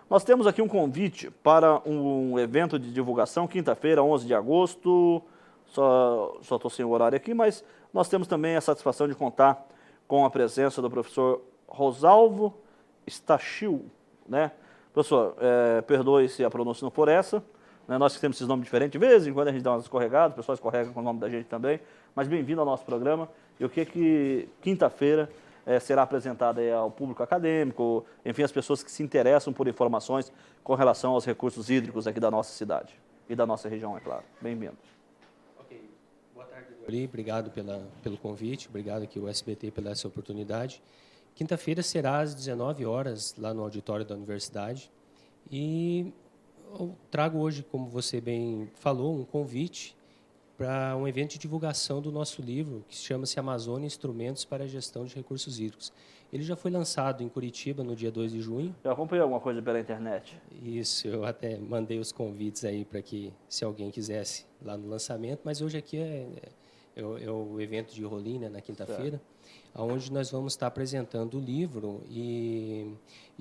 Nós temos aqui um convite para um evento de divulgação, quinta-feira, 11 de agosto. Só estou sem o horário aqui, mas nós temos também a satisfação de contar com a presença do professor Rosalvo Stachil, né? Professor, perdoe se a pronúncia não for essa, né? Nós que temos esses nomes diferentes, de vez em quando a gente dá umas escorregadas, o pessoal escorrega com o nome da gente também, mas bem-vindo ao nosso programa. E o que quinta-feira será apresentado aí ao público acadêmico, enfim, as pessoas que se interessam por informações com relação aos recursos hídricos aqui da nossa cidade e da nossa região, é claro. Bem-vindo. Ok. Boa tarde, Dori. Obrigado pelo convite, obrigado aqui ao SBT pela essa oportunidade. Quinta-feira será às 19 horas, lá no auditório da universidade. E eu trago hoje, como você bem falou, um convite para um evento de divulgação do nosso livro, que chama-se Amazônia Instrumentos para a Gestão de Recursos Hídricos. Ele já foi lançado em Curitiba no dia 2 de junho. Eu acompanhei alguma coisa pela internet. Isso, eu até mandei os convites aí para que, se alguém quisesse, lá no lançamento, mas hoje aqui é o evento de Rolim, né, na quinta-feira, onde nós vamos estar apresentando o livro e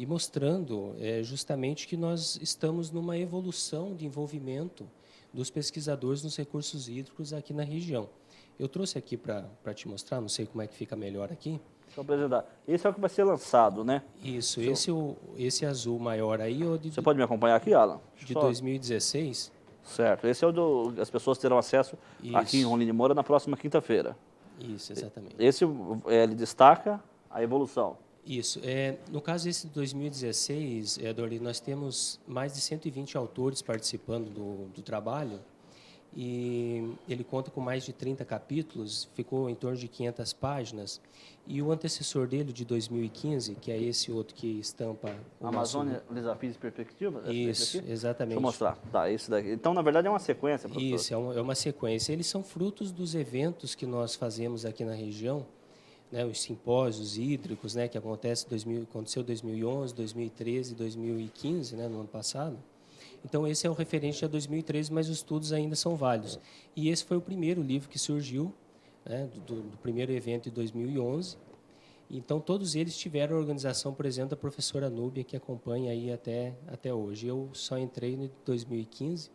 mostrando justamente que nós estamos numa evolução de envolvimento dos pesquisadores nos recursos hídricos aqui na região. Eu trouxe aqui para te mostrar, não sei como é que fica melhor aqui. Deixa eu apresentar. Esse é o que vai ser lançado, né? Isso, esse azul maior aí... Você pode me acompanhar aqui, Alan? De 2016. Certo, esse é o as pessoas terão acesso aqui em Rolim de Moura na próxima quinta-feira. Isso, exatamente. Esse ele destaca a evolução. Isso. No caso esse de 2016, Dori, nós temos mais de 120 autores participando do trabalho e ele conta com mais de 30 capítulos, ficou em torno de 500 páginas. E o antecessor dele, de 2015, que é esse outro que estampa... Amazônia, Desafios e Perspectivas? Isso, exatamente. Deixa eu mostrar. Tá, esse daqui. Então, na verdade, é uma sequência, professor. Isso, é uma sequência. Eles são frutos dos eventos que nós fazemos aqui na região, né, os simpósios hídricos, né, que aconteceu em 2011, 2013 e 2015, né, no ano passado. Então, esse é o referente a 2013, mas os estudos ainda são válidos. E esse foi o primeiro livro que surgiu, né, do primeiro evento em 2011. Então, todos eles tiveram a organização, por exemplo, da professora Núbia, que acompanha aí até hoje. Eu só entrei em 2015.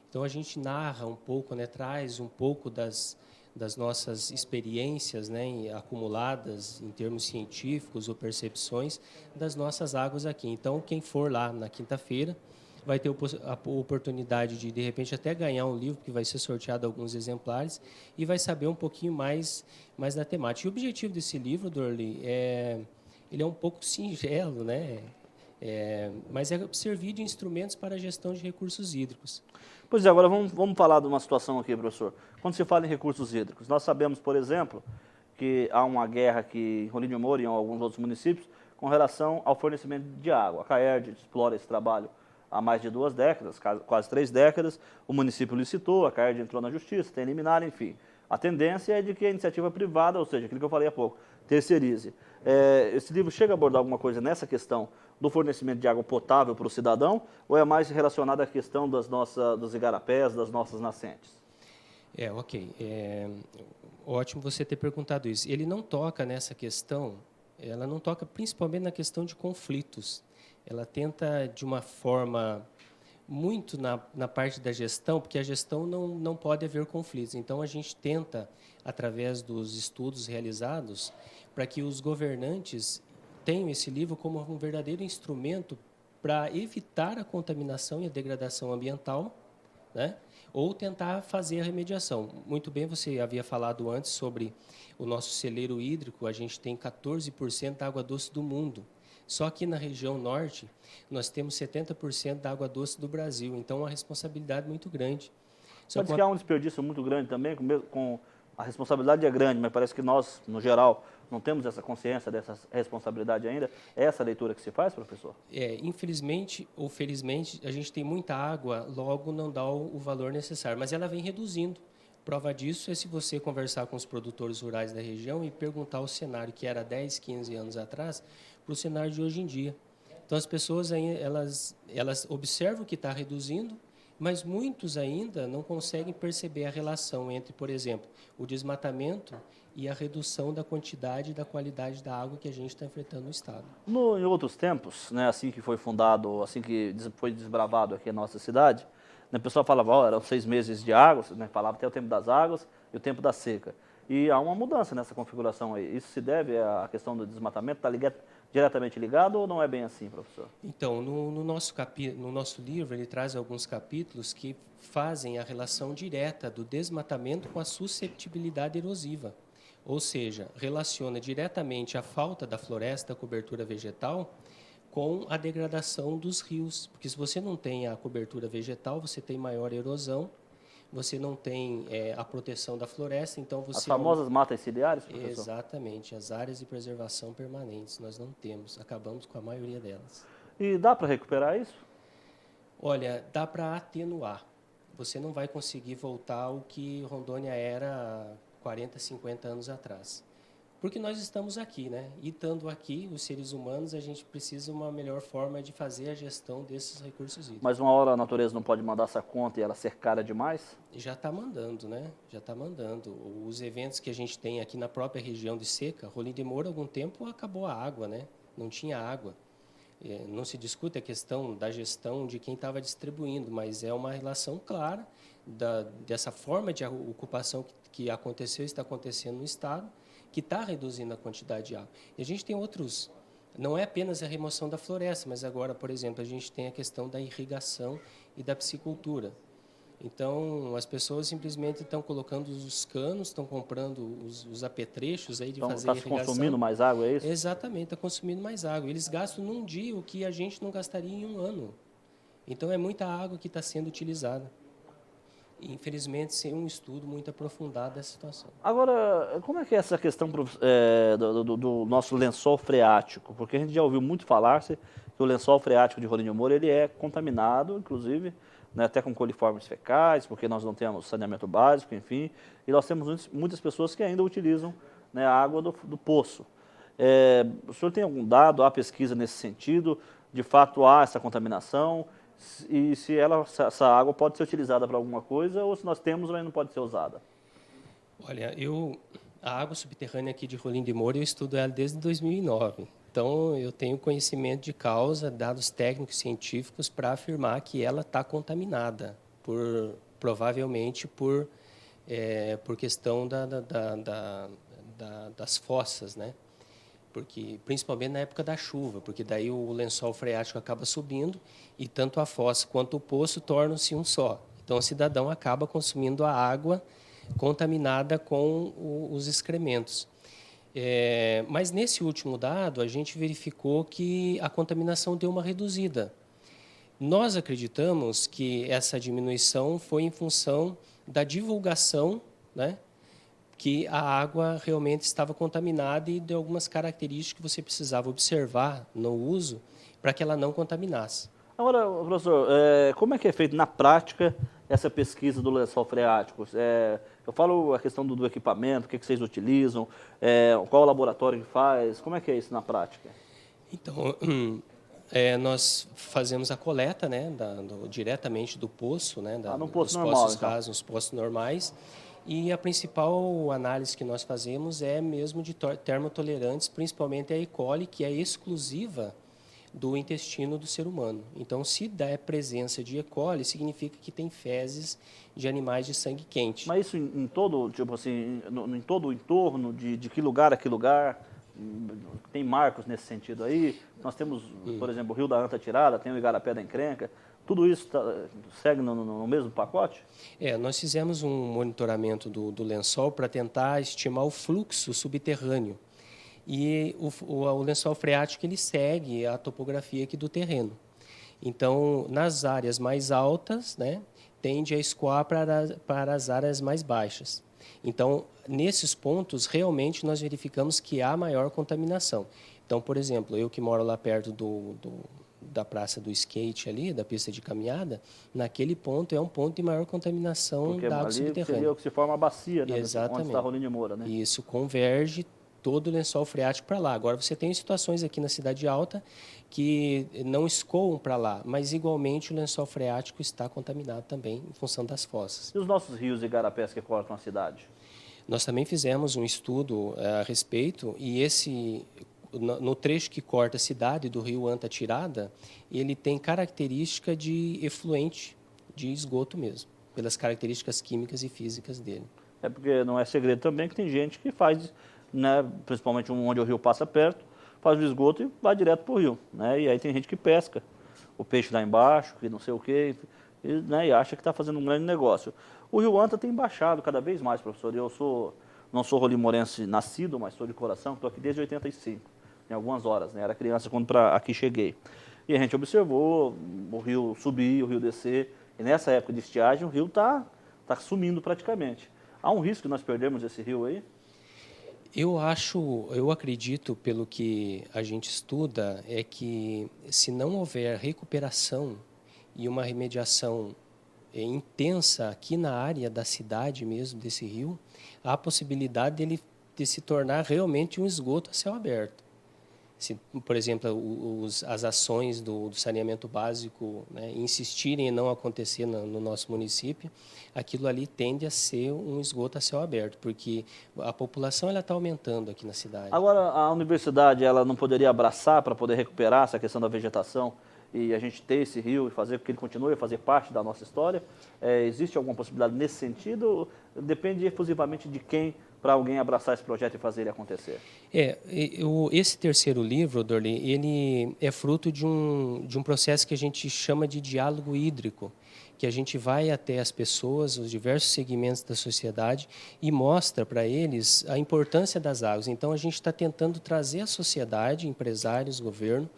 Então, a gente narra um pouco, né, traz um pouco das nossas experiências, né, acumuladas em termos científicos ou percepções das nossas águas aqui. Então, quem for lá na quinta-feira vai ter a oportunidade de repente, até ganhar um livro, que vai ser sorteado alguns exemplares, e vai saber um pouquinho mais da temática. E o objetivo desse livro, Dorli, ele é um pouco singelo, né? Mas é servir de instrumentos para a gestão de recursos hídricos. Pois é, agora vamos falar de uma situação aqui, professor. Quando se fala em recursos hídricos, nós sabemos, por exemplo, que há uma guerra aqui em Rolim de Moura e em alguns outros municípios com relação ao fornecimento de água. A CAERD explora esse trabalho há mais de 2 décadas, quase 3 décadas. O município licitou, a CAERD entrou na justiça, tem liminar, enfim. A tendência é de que a iniciativa privada, ou seja, aquilo que eu falei há pouco, terceirize. Esse livro chega a abordar alguma coisa nessa questão do fornecimento de água potável para o cidadão, ou é mais relacionado à questão dos igarapés, das nossas nascentes? Ok. Ótimo você ter perguntado isso. Ele não toca nessa questão, ela não toca principalmente na questão de conflitos. Ela tenta, de uma forma muito na parte da gestão, porque a gestão não pode haver conflitos. Então, a gente tenta, através dos estudos realizados, para que os governantes tenham esse livro como um verdadeiro instrumento para evitar a contaminação e a degradação ambiental, né? Ou tentar fazer a remediação. Muito bem, você havia falado antes sobre o nosso celeiro hídrico, a gente tem 14% da água doce do mundo. Só que na região norte, nós temos 70% da água doce do Brasil, então é uma responsabilidade muito grande. Pode que há um desperdício muito grande também, a responsabilidade é grande, mas parece que nós, no geral, não temos essa consciência dessa responsabilidade ainda. É essa a leitura que se faz, professor? Infelizmente ou felizmente, a gente tem muita água, logo não dá o valor necessário, mas ela vem reduzindo. Prova disso é se você conversar com os produtores rurais da região e perguntar o cenário que era 10, 15 anos atrás, para o cenário de hoje em dia. Então, as pessoas elas observam que está reduzindo, Mas muitos ainda não conseguem perceber a relação entre, por exemplo, o desmatamento e a redução da quantidade e da qualidade da água que a gente está enfrentando no estado. Em outros tempos, né, assim que foi fundado, assim que foi desbravado aqui a nossa cidade, né, o pessoal falava, ó, eram 6 meses de água, né, falava até o tempo das águas e o tempo da seca. E há uma mudança nessa configuração aí. Isso se deve à questão do desmatamento? Está diretamente ligado ou não é bem assim, professor? Então, no nosso livro, ele traz alguns capítulos que fazem a relação direta do desmatamento com a susceptibilidade erosiva. Ou seja, relaciona diretamente a falta da floresta, da cobertura vegetal, com a degradação dos rios. Porque se você não tem a cobertura vegetal, você tem maior erosão, você não tem a proteção da floresta, então você... As famosas matas ciliares, professor? Exatamente, as áreas de preservação permanentes, nós não temos, acabamos com a maioria delas. E dá para recuperar isso? Olha, dá para atenuar. Você não vai conseguir voltar ao que Rondônia era há 40, 50 anos atrás. Porque nós estamos aqui, né? E estando aqui, os seres humanos, a gente precisa de uma melhor forma de fazer a gestão desses recursos hídricos. Mas uma hora a natureza não pode mandar essa conta e ela ser cara demais? Já está mandando, né? Já está mandando. Os eventos que a gente tem aqui na própria região de seca, Rolim de Moura, há algum tempo acabou a água, né? Não tinha água. Não se discute a questão da gestão de quem estava distribuindo, mas é uma relação clara dessa forma de ocupação que aconteceu e está acontecendo no Estado, que está reduzindo a quantidade de água. E a gente tem outros, não é apenas a remoção da floresta, mas agora, por exemplo, a gente tem a questão da irrigação e da piscicultura. Então, as pessoas simplesmente estão colocando os canos, estão comprando os apetrechos aí de fazer irrigação. Está consumindo mais água, é isso? Exatamente, está consumindo mais água. Eles gastam num dia o que a gente não gastaria em um ano. Então, é muita água que está sendo utilizada. Infelizmente, sem um estudo muito aprofundado dessa situação. Agora, como é que é essa questão do nosso lençol freático? Porque a gente já ouviu muito falar-se que o lençol freático de Rolim de Moura ele é contaminado, inclusive, né, até com coliformes fecais, porque nós não temos saneamento básico, enfim, e nós temos muitas pessoas que ainda utilizam, né, a água do poço. O senhor tem algum dado, há pesquisa nesse sentido? De fato, há essa contaminação? E se essa água pode ser utilizada para alguma coisa, ou se nós temos, mas não pode ser usada? Olha, a água subterrânea aqui de Rolim de Moura, eu estudo ela desde 2009. Então, eu tenho conhecimento de causa, dados técnicos científicos para afirmar que ela está contaminada, provavelmente por questão das fossas, né? Porque, principalmente na época da chuva, porque daí o lençol freático acaba subindo e tanto a fossa quanto o poço tornam-se um só. Então, o cidadão acaba consumindo a água contaminada com os excrementos. Mas nesse último dado, a gente verificou que a contaminação deu uma reduzida. Nós acreditamos que essa diminuição foi em função da divulgação, né, que a água realmente estava contaminada e de algumas características que você precisava observar no uso para que ela não contaminasse. Agora, professor, como é que é feito na prática essa pesquisa do lençol freático? Eu falo a questão do equipamento, o que vocês utilizam, qual o laboratório que faz, como é que é isso na prática? Então, nós fazemos a coleta, né, diretamente do poço, né, num poço dos normal, poços então. rasos, nos poços normais, e a principal análise que nós fazemos é mesmo de termotolerantes, principalmente a E. coli, que é exclusiva do intestino do ser humano. Então, se dá presença de E. coli, significa que tem fezes de animais de sangue quente. Mas isso em todo, tipo assim, em todo o entorno, de que lugar a que lugar, tem marcos nesse sentido aí? Nós temos, por exemplo, o Rio da Anta Tirada, tem o Igarapé da Encrenca, tudo isso segue no mesmo pacote? Nós fizemos um monitoramento do lençol para tentar estimar o fluxo subterrâneo. E o lençol freático ele segue a topografia aqui do terreno. Então, nas áreas mais altas, né, tende a escoar para as áreas mais baixas. Então, nesses pontos, realmente nós verificamos que há maior contaminação. Então, por exemplo, eu que moro lá perto da praça do skate ali, da pista de caminhada, naquele ponto é um ponto de maior contaminação da água subterrânea. Seria o que se forma a bacia, né? Exatamente. Onde está Rolim de Moura, né? Isso converge todo o lençol freático para lá. Agora, você tem situações aqui na Cidade Alta que não escoam para lá, mas igualmente o lençol freático está contaminado também em função das fossas. E os nossos rios e igarapés que cortam a cidade? Nós também fizemos um estudo a respeito e no trecho que corta a cidade do rio Anta Tirada, ele tem característica de efluente de esgoto mesmo, pelas características químicas e físicas dele. É porque não é segredo também que tem gente que faz, né, principalmente onde o rio passa perto, faz o esgoto e vai direto para o rio. Né, e aí tem gente que pesca o peixe lá embaixo, que não sei o quê, e acha que está fazendo um grande negócio. O rio Anta tem baixado cada vez mais, professor. Eu não sou rolimorense nascido, mas sou de coração, estou aqui desde 85, em algumas horas. Né, era criança quando aqui cheguei. E a gente observou o rio subir, o rio descer, e nessa época de estiagem o rio está sumindo praticamente. Há um risco de nós perdermos esse rio aí? Eu acredito, pelo que a gente estuda, é que se não houver recuperação e uma remediação intensa aqui na área da cidade mesmo, desse rio, há a possibilidade dele de se tornar realmente um esgoto a céu aberto. Se, por exemplo, as ações do saneamento básico, né, insistirem em não acontecer no nosso município, aquilo ali tende a ser um esgoto a céu aberto, porque a população está aumentando aqui na cidade. Agora, a universidade ela não poderia abraçar para poder recuperar essa questão da vegetação e a gente ter esse rio e fazer com que ele continue a fazer parte da nossa história? Existe alguma possibilidade nesse sentido? Depende efusivamente de quem para alguém abraçar esse projeto e fazer ele acontecer? Esse terceiro livro, Dorley, ele é fruto de um processo que a gente chama de diálogo hídrico, que a gente vai até as pessoas, os diversos segmentos da sociedade e mostra para eles a importância das águas. Então, a gente está tentando trazer a sociedade, empresários, governo,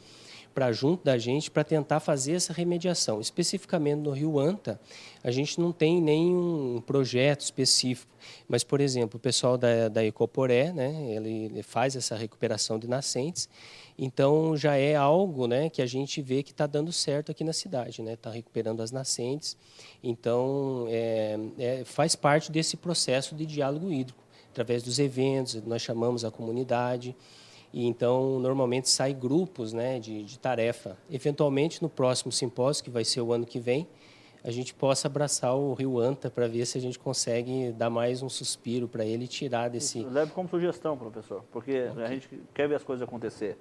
para junto da gente para tentar fazer essa remediação. Especificamente no Rio Anta, a gente não tem nenhum projeto específico, mas, por exemplo, o pessoal da Ecoporé, né, ele faz essa recuperação de nascentes, então já é algo, né, que a gente vê que está dando certo aqui na cidade, né, está recuperando as nascentes, então faz parte desse processo de diálogo hídrico, através dos eventos, nós chamamos a comunidade. E então, normalmente, saem grupos, né, de tarefa. Eventualmente, no próximo simpósio, que vai ser o ano que vem, a gente possa abraçar o Rio Anta para ver se a gente consegue dar mais um suspiro para ele e tirar desse... Leve como sugestão, professor, porque a gente quer ver as coisas acontecer.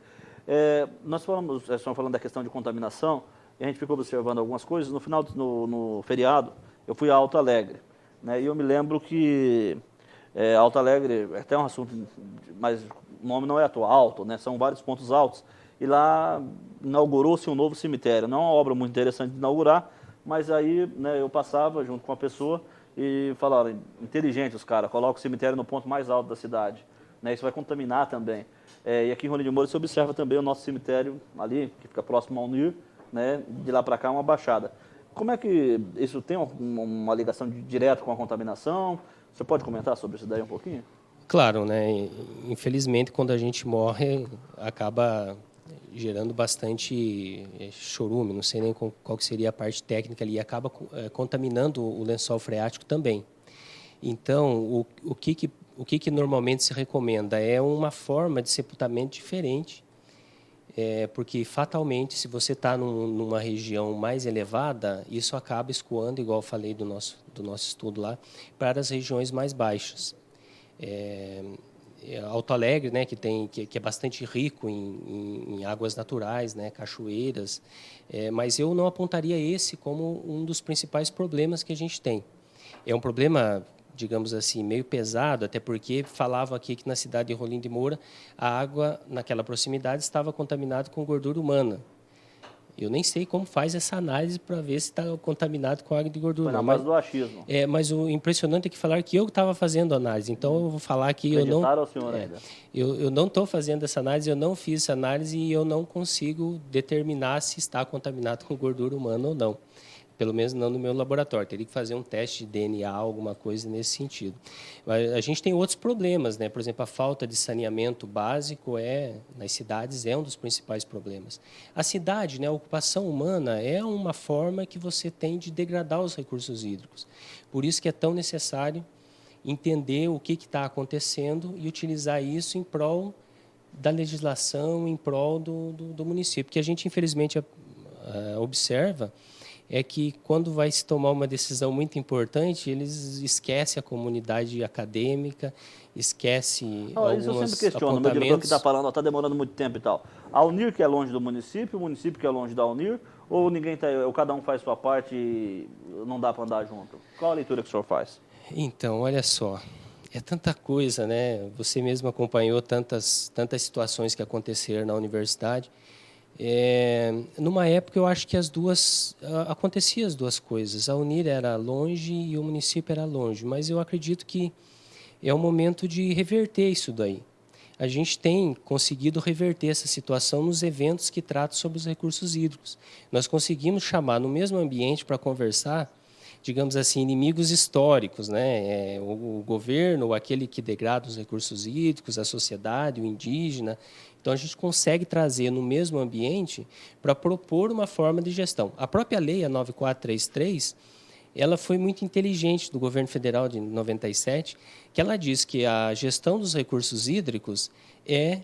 Nós estamos falando da questão de contaminação, e a gente ficou observando algumas coisas. No final, no feriado, eu fui a Alto Alegre, né, e eu me lembro que Alto Alegre é até um assunto, mas o nome não é atual, né? São vários pontos altos. E lá inaugurou-se um novo cemitério. Não é uma obra muito interessante de inaugurar, mas aí, né, eu passava junto com a pessoa e falava, inteligente os caras, coloca o cemitério no ponto mais alto da cidade. Né? Isso vai contaminar também. E aqui em Rolim de Moura se observa também o nosso cemitério ali, que fica próximo ao NIR, né? De lá para cá uma baixada. Como é que isso tem uma ligação direta com a contaminação? Você pode comentar sobre isso daí um pouquinho? Claro, né? Infelizmente, quando a gente morre, acaba gerando bastante chorume, não sei nem qual que seria a parte técnica ali, e acaba contaminando o lençol freático também. Então, o que normalmente se recomenda é uma forma de sepultamento diferente, porque fatalmente, se você está numa região mais elevada, isso acaba escoando, igual eu falei do nosso estudo lá, para as regiões mais baixas. Alto Alegre, né, que é bastante rico em águas naturais, né, cachoeiras, mas eu não apontaria esse como um dos principais problemas que a gente tem. É um problema, digamos assim, meio pesado, até porque falavam aqui que na cidade de Rolim de Moura a água naquela proximidade estava contaminada com gordura humana. Eu nem sei como faz essa análise para ver se está contaminado com água de gordura. Foi na base do achismo. Mas o impressionante é que falaram que eu estava fazendo a análise. Então, eu vou falar que eu não... Acreditaram ao senhor ainda? Eu não estou fazendo essa análise, eu não fiz essa análise e eu não consigo determinar se está contaminado com gordura humana ou não. Pelo menos não no meu laboratório. Teria que fazer um teste de DNA, alguma coisa nesse sentido. Mas a gente tem outros problemas, né? Por exemplo, a falta de saneamento básico nas cidades é um dos principais problemas. A cidade, né, a ocupação humana é uma forma que você tem de degradar os recursos hídricos. Por isso que é tão necessário entender o que está acontecendo e utilizar isso em prol da legislação, em prol do município. Porque a gente, infelizmente, observa é que quando vai se tomar uma decisão muito importante, eles esquecem a comunidade acadêmica, esquecem Isso eu sempre questiono, o meu diretor que está falando, está demorando muito tempo e tal. A Unir que é longe do município, o município que é longe da Unir, ou ninguém tá, ou cada um faz sua parte e não dá para andar junto? Qual a leitura que o senhor faz? Então, olha só, é tanta coisa, né? Você mesmo acompanhou tantas situações que aconteceram na universidade. Numa época, eu acho que aconteciam as duas coisas. A Unir era longe e o município era longe, mas eu acredito que é o momento de reverter isso daí. A gente tem conseguido reverter essa situação nos eventos que tratam sobre os recursos hídricos. Nós conseguimos chamar no mesmo ambiente para conversar, digamos assim, inimigos históricos, né? O governo, ou aquele que degrada os recursos hídricos, a sociedade, o indígena. Então, a gente consegue trazer no mesmo ambiente para propor uma forma de gestão. A própria lei, a 9433, ela foi muito inteligente do governo federal de 97, que ela diz que a gestão dos recursos hídricos é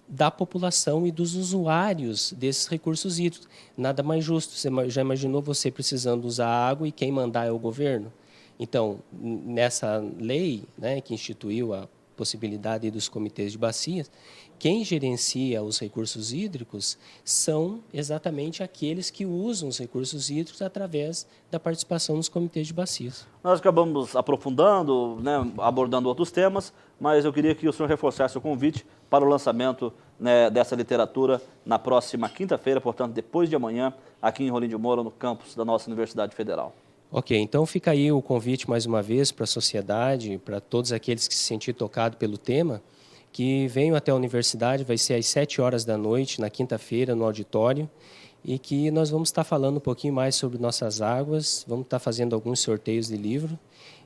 da população e dos usuários desses recursos hídricos. Nada mais justo. Você já imaginou você precisando usar água e quem mandar é o governo? Então, nessa lei, né, que instituiu a possibilidade dos comitês de bacias, quem gerencia os recursos hídricos são exatamente aqueles que usam os recursos hídricos através da participação nos comitês de bacias. Nós acabamos aprofundando, né, abordando outros temas, mas eu queria que o senhor reforçasse o convite para o lançamento, né, dessa literatura na próxima quinta-feira, portanto, depois de amanhã, aqui em Rolim de Moura, no campus da nossa Universidade Federal. Ok, então fica aí o convite mais uma vez para a sociedade, para todos aqueles que se sentirem tocados pelo tema, que venham até a universidade, vai ser às 7 horas da noite, na quinta-feira, no auditório, e que nós vamos estar falando um pouquinho mais sobre nossas águas, vamos estar fazendo alguns sorteios de livro.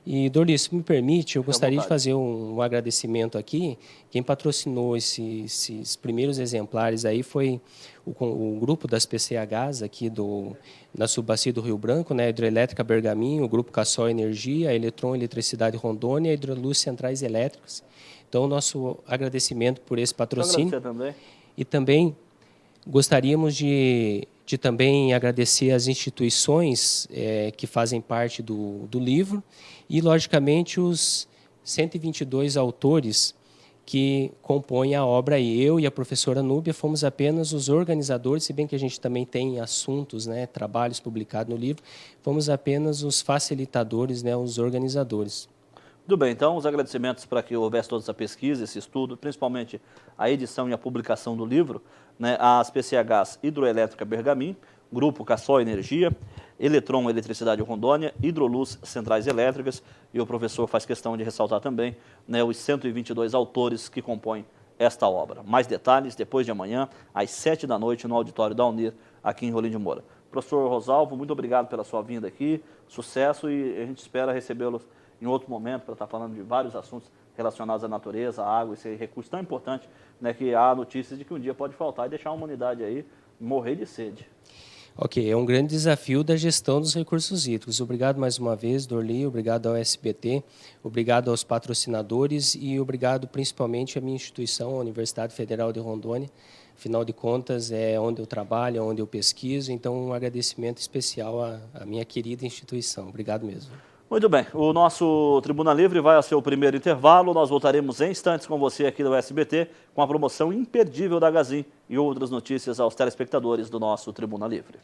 E, Dorli, se me permite, eu gostaria de fazer um agradecimento aqui. Quem patrocinou esses primeiros exemplares aí foi o grupo das PCHs aqui na subbacia do Rio Branco, né, a Hidrelétrica Bergaminho, o Grupo Cassol Energia, a Eletron Eletricidade Rondônia e a Hidroluz Centrais Elétricas. Então, nosso agradecimento por esse patrocínio. Também. E também gostaríamos de também agradecer as instituições que fazem parte do livro e, logicamente, os 122 autores que compõem a obra. E eu e a professora Núbia fomos apenas os organizadores, se bem que a gente também tem assuntos, né, trabalhos publicados no livro, fomos apenas os facilitadores, né, os organizadores. Tudo bem, então, os agradecimentos para que houvesse toda essa pesquisa, esse estudo, principalmente a edição e a publicação do livro, né, às PCHs Hidroelétrica Bergamin, Grupo Cassol Energia, Eletron Eletricidade Rondônia, Hidroluz Centrais Elétricas, e o professor faz questão de ressaltar também, né, os 122 autores que compõem esta obra. Mais detalhes depois de amanhã, às 7 da noite, no auditório da Unir, aqui em Rolim de Moura. Professor Rosalvo, muito obrigado pela sua vinda aqui, sucesso, e a gente espera recebê-lo em outro momento para estar falando de vários assuntos relacionados à natureza, à água, esse recurso tão importante, né, que há notícias de que um dia pode faltar e deixar a humanidade aí morrer de sede. Ok, é um grande desafio da gestão dos recursos hídricos. Obrigado mais uma vez, Dorli, obrigado ao SBT, obrigado aos patrocinadores e obrigado principalmente à minha instituição, a Universidade Federal de Rondônia. Afinal de contas, é onde eu trabalho, é onde eu pesquiso, então um agradecimento especial à minha querida instituição. Obrigado mesmo. Muito bem, o nosso Tribuna Livre vai ao seu primeiro intervalo. Nós voltaremos em instantes com você aqui do SBT com a promoção imperdível da Gazin e outras notícias aos telespectadores do nosso Tribuna Livre.